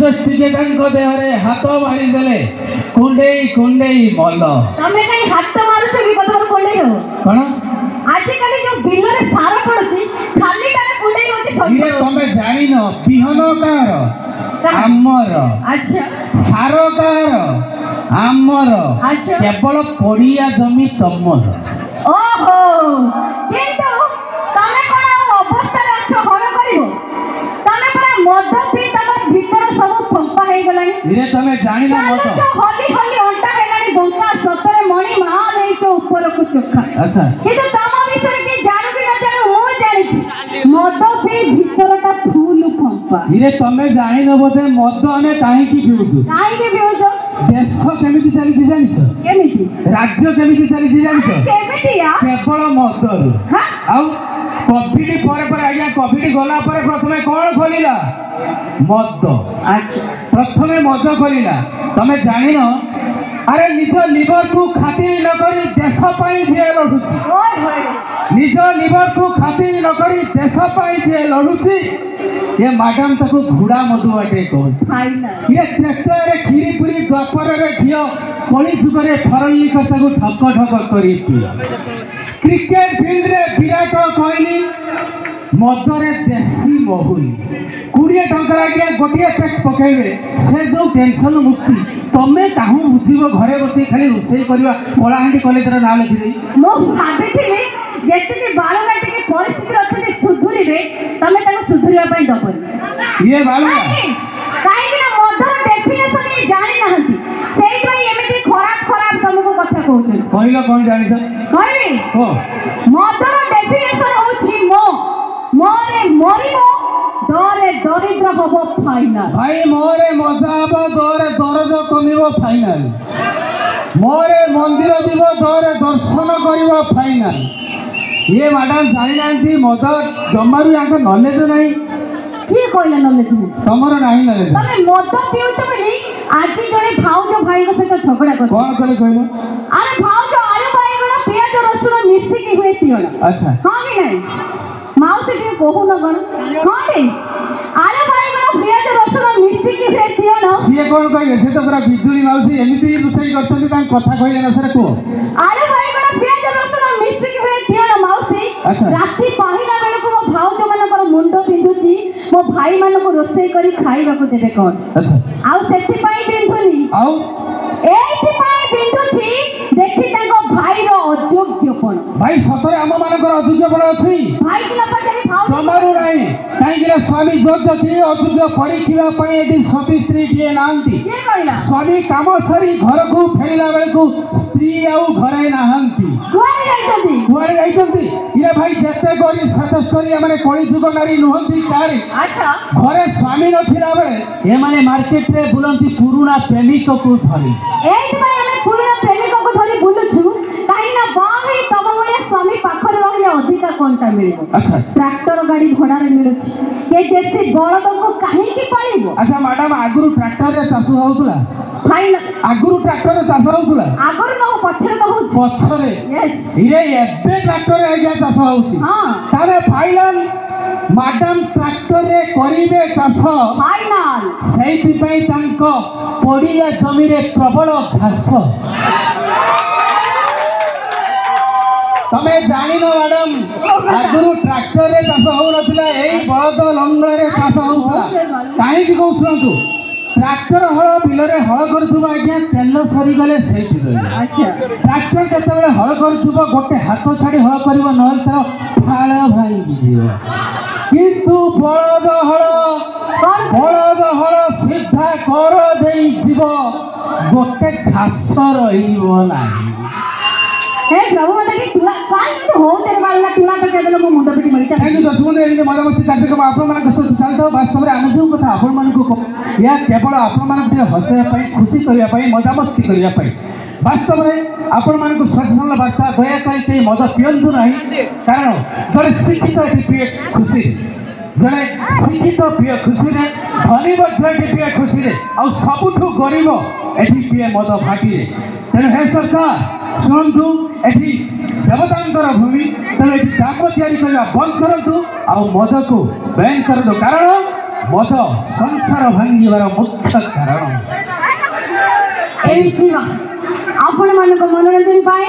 Just टिके देहरे हाथ मारिदेले कुंडेई कुंडेई मल तमे कहीं हाथ मारुछ कि कथा कुंडेई हो कौन आजिकल जो बिल रे सार पड़ुची खाली टाका कुंडेई होची सब ये तमे जानि न बिहन कार आमर अच्छा सार कार आमर अच्छा केवल पड़िया जमी तमर ओहो किंतु तमे कोन अवस्था रे अछ घर करिवो तमे पूरा मद पी तमर भीतर सब फंपा हे गलानी इरे तमे जानि न मत होली होली अंटा हेलानी बंका सतरे मणि माल हे जो ऊपर को चोखा अच्छा किंतु तम विषय के जानु कि न जानु मो जानि मद पी भीतरटा फूल फंपा इरे तमे जानि न बोते मद हमें काहे की पिउछु काहे के पिउछु देश केमिति चली जानिछ केमिति राज्य केमिति चली जानिछ केमितिया केवल मदरू हां आउ कोविड पर आज्ञा कोविड गला पर प्रथमे कौन खोलिला मद अच्छा प्रथमे मद खोलिला तमे जानिन अरे निज लिवर को खातिर न करी देश पाई जे लढुची ओय होय निज लिवर को खातिर न करी देश पाई जे लढुची ये मैडम तको घुड़ा मधु बाटे कहू फाइनल ये ट्रैक्टर रे खीरी पूरी द्वापर रे घियो कली जुगरे फरली कथाको ठक ठक करी पियो क्रिकेट फील्ड रे विराट कोहली मदरे देसी महुली 20 टंका आज्ञा गोटे पैक पकेबे से जो टेंशन मुक्ति तमे काहू बुझिबो घरे बसी खाली रोसई करबा कलाहांडी कॉलेज रे नाम लिखि देई मो भाबिथिली जेते के बालना टिके परिस्थिति अछि सुधुरिबे तमे ताको सुधुरिबा पई दबनी ये बालना काहे कि ना मदर डेफिनेशन ये जानि नहंती सेई पई एमिति खराब खराब तुमको कथा कहउछ कहलो कोन जानि त कहबी हो मदर डेफिनेशन होछि मो मोरे मरिबो डरे दरिद्र हबो फाइनल भाई मोरे मजाब दरे दरज कमिबो फाइनल मोरे मंदिर दिबो दरे दर्शन करिबो फाइनल ये मैडम जानि जानती मद जमारू याक नॉलेज नहीं की कहला नॉलेज नहीं तमरो नाही नॉलेज तमे मद पिउछ बोली आज जने भाउज भाई को सहित झगड़ा कर कोन करे कहलो अरे भाउज आलू बाइगण प्याज रसुन मिक्सी की हुए तियण अच्छा हां कि नहीं माउसी के कहू न गण हां रे आलू बाइगण प्याज रसुन मिक्सी की हुए तियण सिए कोन कहले से तो पूरा बिजुली माउसी एमिति रुसई करछन तां कथा कहले न सर को आलू बाइगण प्याज रसुन मिक्सी की हुए तियण माउसी अच्छा। राती पहिला बेल को मो भाउज मानकर मुंडो बिंदुची मो भाई मान को रोसई करी खाइबा को देबे कोन अच्छा आउ सेति पई बिंदुनी आउ एथि पई बिंदुची देखि ताको भाई रो अयोग्यपन भाई सतरे हम मानकर अयोग्यपन अछि भाई कि न पचारी भाउज जमारू नाही काई कि स्वामी योग्य कि अयोग्य परीखिबा पई एदी सती स्त्री के नांती के कहला स्वामी काम सरी घर को फेरिला बेल को स्त्री आउ घरे नाहंती कुआरे जाइछंती कुआरे जाइछंती ये भाई जते गरी सतस करी माने कोई जुग नारी नुहंती कारी अच्छा घरे स्वामी नथिला बेले ए माने मार्केट रे बुलंती पुरुना प्रेमिक को धरी एथि पई हमें पुराना प्रेमिक को धरी बुलुछु काई ना बाही तम बळे स्वामी पाखर रहले अधिका कोनटा मिलिबो अच्छा ट्रैक्टर गाड़ी घोड़ा रे मिलुछि के देसी बळद को काहे की पालिबो अच्छा मैडम आगुरु ट्रैक्टर रे चाष होउतला फाइन आगुरु ट्रैक्टर रे चाष होउतला आगर न पछरे तो होछि पछरे यस इरे एबे ट्रैक्टर रे आज्ञा चाष होउछि हां तारे फाइनल मैडम ट्रैक्टर रे करिवे चाष फाइनल सेति पई तांको पड़िया जमी रे प्रबल घास तमे जानि न मैडम आगुरु ट्रैक्टर रे चाष हो नथिला एई बळद लंगड़ रे चाष होउतला काहे कि कहू सुनतु ट्रैक्टर हल बिल रे हल करथुबा आज्ञा तेल सरी गले सेठी रही अच्छा ट्रैक्टर जतबेले हल करथुबा गोटे हाथ छाड़ी हल करबो नहल तर फाळ भांगी दियो किंतु बळद हल सीधा कर देई जीव गोटे घास रहिबो नाही हे प्रभु मते कि तुला काई तो हो तेरे बालना तुला पे केदलो मो मुंड पिटी मरि थैंक यू दर्शक एने मजामस्ती कार्यक्रम आपण मानक सहित चालतो वास्तव रे आमे जो कथा आपण मानक या केवल आपण मानक हसया पई खुशी करिया पई मजामस्ती करिया पई वास्तव रे आपण मानक सजसन वार्ता दया करी के मद पियंतु नाही कारण जरे शिक्षित पिए खुशी जने शिक्षित पिए खुशी रे धनी मध्य पिए खुशी रे आ सबुठु गरीब एठी पिए मद फाटी रे तेरे हे सरकार शुणु एठी देवतांकर भूमि तेरे एठी दाम तैयारी करबा बंद करतु आ मद को बैन करदो कारण ମଦ ସଂସାର ଭାଙ୍ଗିବାର ମୁଖ୍ୟ କାରଣ। ଆପଣମାନଙ୍କ ମନୋରଞ୍ଜନ ପାଇଁ